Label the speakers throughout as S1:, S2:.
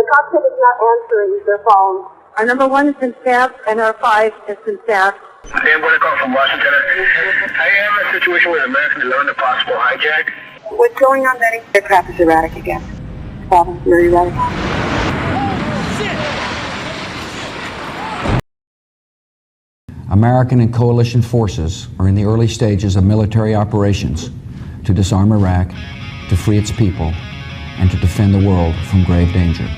S1: cockpit is not answering their phone. Our number 1 has been staffed and our 5 has been staffed.
S2: I am going to call from Washington. I am in a situation with American to learn the possible hijack.
S1: What's going on, Betty? The crap is erratic again. Problem, very erratic.
S3: American and coalition forces are in the early stages of military operations to disarm Iraq, to free its people, and to defend the world from grave danger.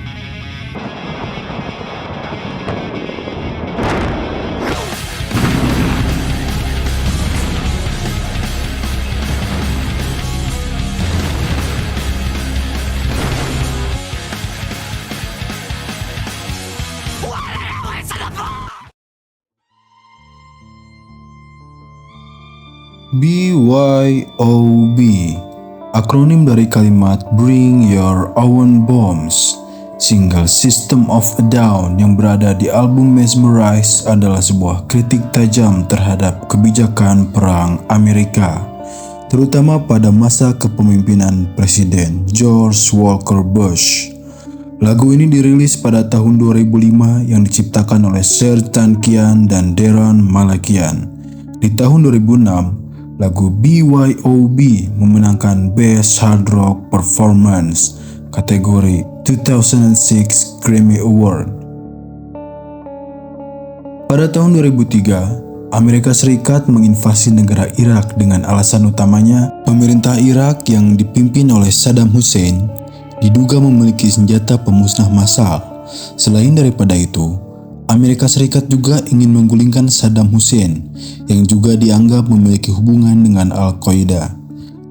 S4: BYOB, akronim dari kalimat Bring Your Own Bombs. Single System of a Down yang berada di album Mesmerize adalah sebuah kritik tajam terhadap kebijakan perang Amerika, terutama pada masa kepemimpinan Presiden George Walker Bush. Lagu ini dirilis pada tahun 2005 yang diciptakan oleh Serj Tankian dan Daron Malakian. Di tahun 2006, lagu BYOB memenangkan Best Hard Rock Performance kategori 2006 Grammy Award. Pada tahun 2003, Amerika Serikat menginvasi negara Irak dengan alasan utamanya pemerintah Irak yang dipimpin oleh Saddam Hussein diduga memiliki senjata pemusnah massal. Selain daripada itu, Amerika Serikat juga ingin menggulingkan Saddam Hussein yang juga dianggap memiliki hubungan dengan Al-Qaeda.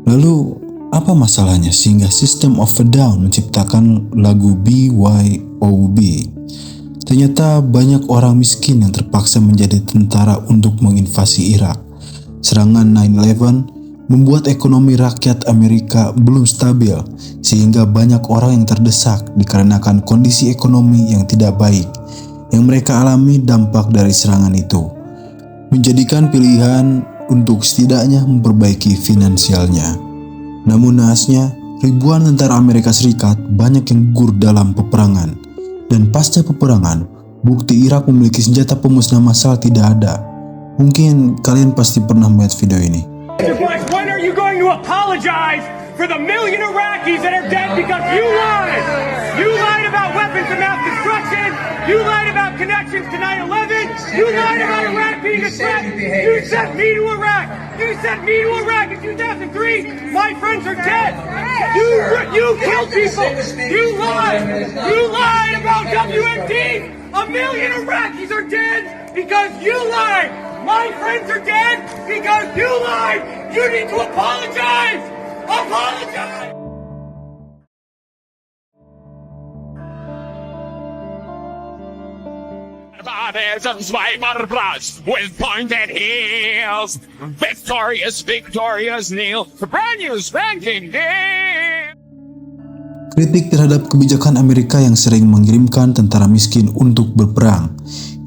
S4: Lalu, apa masalahnya sehingga System of a Down menciptakan lagu BYOB? Ternyata banyak orang miskin yang terpaksa menjadi tentara untuk menginvasi Irak. Serangan 9/11 membuat ekonomi rakyat Amerika belum stabil sehingga banyak orang yang terdesak dikarenakan kondisi ekonomi yang tidak baik yang mereka alami dampak dari serangan itu, menjadikan pilihan untuk setidaknya memperbaiki finansialnya. Namun naasnya, ribuan tentara Amerika Serikat banyak yang gugur dalam peperangan, dan pasca peperangan, bukti Irak memiliki senjata pemusnah massal tidak ada. Mungkin kalian pasti pernah melihat video ini.
S5: When are you going to apologize for the million Iraqis that are dead because you lied? You lied about weapons of mass destruction. You lied about connections to 9/11. You lied about Iraq being a threat. You sent me to Iraq. You sent me to Iraq in 2003. My friends are dead. You killed people. You lied. You lied about WMD. A million Iraqis are dead because you lied. My friends are dead because you lied. You need to apologize. Apologize. Bodies and swiper brush with pointed heels. Victorious, victorious kneel. Brand new spanking deal.
S4: Kritik terhadap kebijakan Amerika yang sering mengirimkan tentara miskin untuk berperang.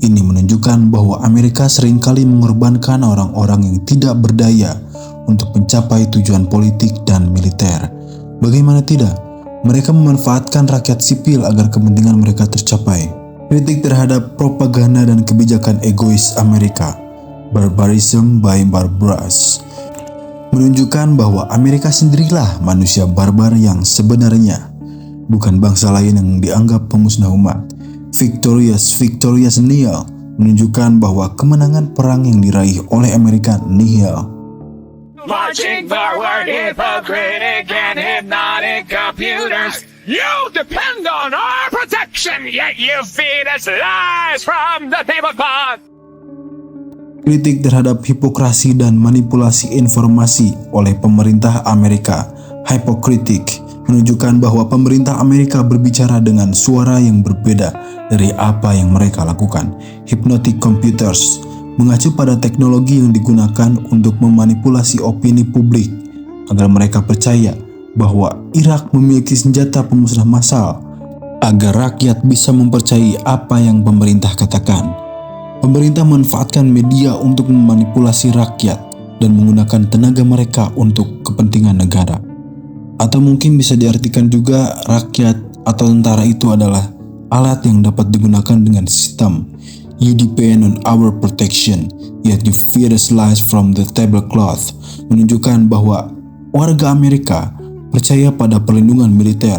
S4: Ini menunjukkan bahwa Amerika seringkali mengorbankan orang-orang yang tidak berdaya untuk mencapai tujuan politik dan militer. Bagaimana tidak? Mereka memanfaatkan rakyat sipil agar kepentingan mereka tercapai. Kritik terhadap propaganda dan kebijakan egois Amerika, Barbarism by Barbaras, menunjukkan bahwa Amerika sendirilah manusia barbar yang sebenarnya, bukan bangsa lain yang dianggap pemusnah umat. Victorious Nihil menunjukkan bahwa kemenangan perang yang diraih oleh Amerika nihil.
S5: Marching forward, hypocritic and hypnotic computers. You depend on our protection, yet you feed us lies from the tablecloth.
S4: Kritik terhadap hipokrasi dan manipulasi informasi oleh pemerintah Amerika, Hypocritic, menunjukkan bahwa pemerintah Amerika berbicara dengan suara yang berbeda dari apa yang mereka lakukan. Hypnotic computers mengacu pada teknologi yang digunakan untuk memanipulasi opini publik agar mereka percaya bahwa Irak memiliki senjata pemusnah massal agar rakyat bisa mempercayai apa yang pemerintah katakan. Pemerintah memanfaatkan media untuk memanipulasi rakyat dan menggunakan tenaga mereka untuk kepentingan negara. Atau mungkin bisa diartikan juga rakyat atau tentara itu adalah alat yang dapat digunakan dengan sistem "You depend on our protection, yet you fear us lies from the tablecloth", menunjukkan bahwa warga Amerika percaya pada perlindungan militer.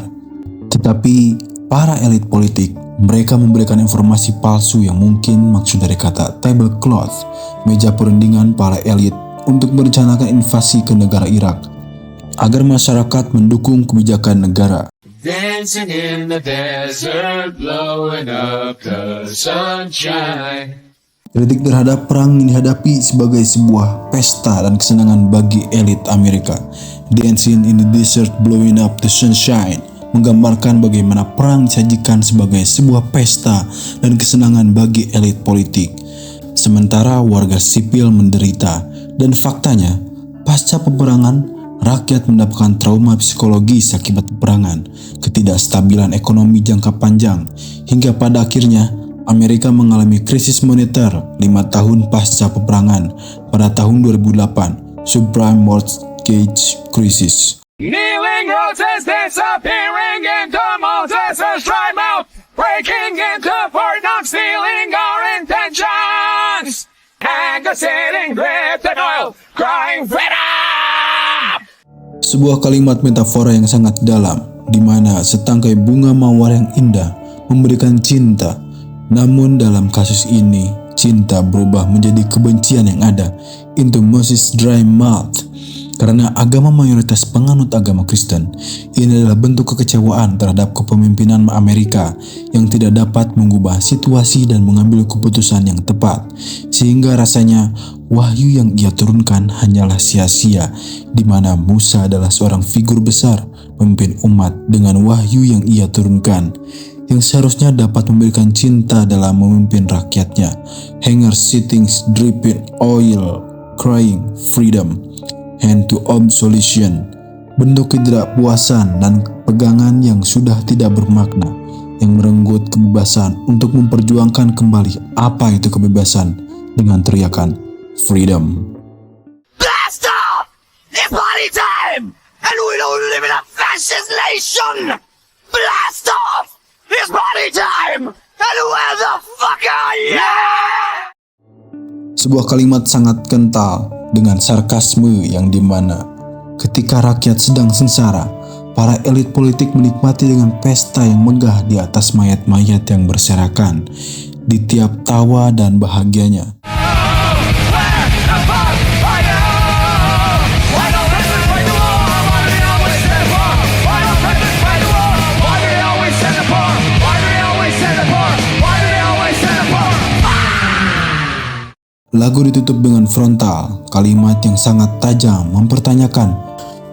S4: Tetapi para elit politik, mereka memberikan informasi palsu yang mungkin maksud dari kata tablecloth, meja perundingan para elit untuk merencanakan invasi ke negara Irak, agar masyarakat mendukung kebijakan negara.
S6: Dancing in the desert, blowing up the sunshine.
S4: Kritik terhadap perang yang dihadapi sebagai sebuah pesta dan kesenangan bagi elit Amerika. Dancing in the desert, blowing up the sunshine menggambarkan bagaimana perang disajikan sebagai sebuah pesta dan kesenangan bagi elit politik, sementara warga sipil menderita. Dan faktanya, pasca peperangan, rakyat mendapatkan trauma psikologis akibat peperangan, ketidakstabilan ekonomi jangka panjang, hingga pada akhirnya Amerika mengalami krisis moneter 5 tahun pasca peperangan pada tahun 2008, subprime mortgage crisis.
S5: Kneeling roses disappearing into Moses' dry mouth, breaking into Fort Knox, stealing our intentions. Anger sitting dripped in oil, crying freedom.
S4: Sebuah kalimat metafora yang sangat dalam, di mana setangkai bunga mawar yang indah memberikan cinta. Namun dalam kasus ini, cinta berubah menjadi kebencian yang ada, into Moses' dry mouth. Karena agama mayoritas penganut agama Kristen, ini adalah bentuk kekecewaan terhadap kepemimpinan Amerika yang tidak dapat mengubah situasi dan mengambil keputusan yang tepat, sehingga rasanya wahyu yang ia turunkan hanyalah sia-sia, di mana Musa adalah seorang figur besar memimpin umat dengan wahyu yang ia turunkan, yang seharusnya dapat memberikan cinta dalam memimpin rakyatnya. Hangers sitting dripping oil, crying freedom, hand to absolution, bentuk ketidakpuasan dan pegangan yang sudah tidak bermakna, yang merenggut kebebasan untuk memperjuangkan kembali apa itu kebebasan dengan teriakan freedom.
S6: Blast off! It's party time! And we don't live in a fascist nation! Blast off! It's party time! And where the fuck are you?
S4: Sebuah kalimat sangat kental dengan sarkasme yang dimana ketika rakyat sedang sengsara, para elit politik menikmati dengan pesta yang megah di atas mayat-mayat yang berserakan di tiap tawa dan bahagianya. Lagu ditutup dengan frontal, kalimat yang sangat tajam mempertanyakan,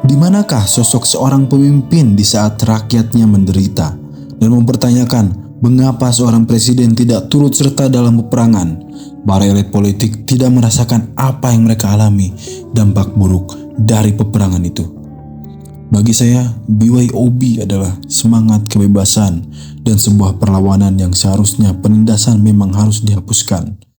S4: di manakah sosok seorang pemimpin di saat rakyatnya menderita, dan mempertanyakan mengapa seorang presiden tidak turut serta dalam peperangan. Para elit politik tidak merasakan apa yang mereka alami, dampak buruk dari peperangan itu. Bagi saya, BYOB adalah semangat kebebasan dan sebuah perlawanan yang seharusnya penindasan memang harus dihapuskan.